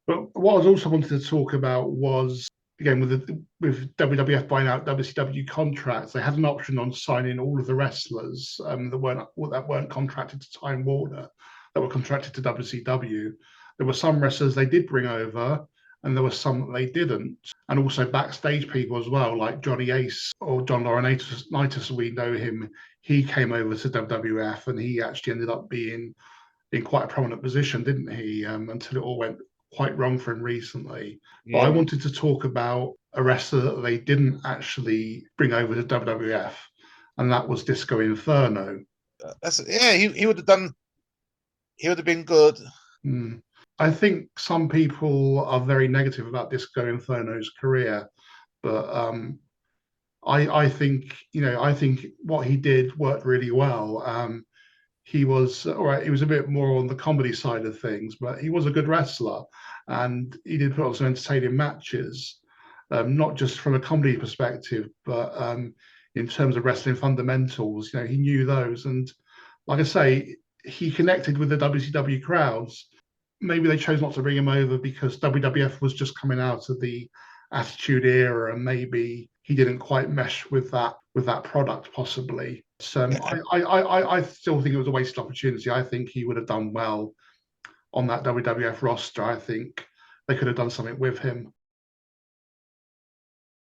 But what I was also wanted to talk about was again with WWF buying out WCW contracts, they had an option on signing all of the wrestlers that weren't contracted to Time Warner, that were contracted to WCW. There were some wrestlers they did bring over, and there were some that they didn't, and also backstage people as well, like Johnny Ace or John Laurinaitis. We know him. He came over to WWF, and he actually ended up being in quite a prominent position, didn't he? Until it all went quite wrong for him recently. But I Yeah, wanted to talk about a wrestler that they didn't actually bring over to WWF, and that was Disco Inferno. yeah. He would have done. He would have been good. Mm. I think some people are very negative about Disco Inferno's career, but I think I think what he did worked really well. He was all right. He was a bit more on the comedy side of things, but he was a good wrestler, and he did put on some entertaining matches, not just from a comedy perspective, but in terms of wrestling fundamentals. He knew those, and like I say, he connected with the WCW crowds. Maybe they chose not to bring him over because WWF was just coming out of the Attitude Era, and maybe he didn't quite mesh with that product, possibly. So Yeah, I still think it was a wasted opportunity. I think he would have done well on that WWF roster. I think they could have done something with him.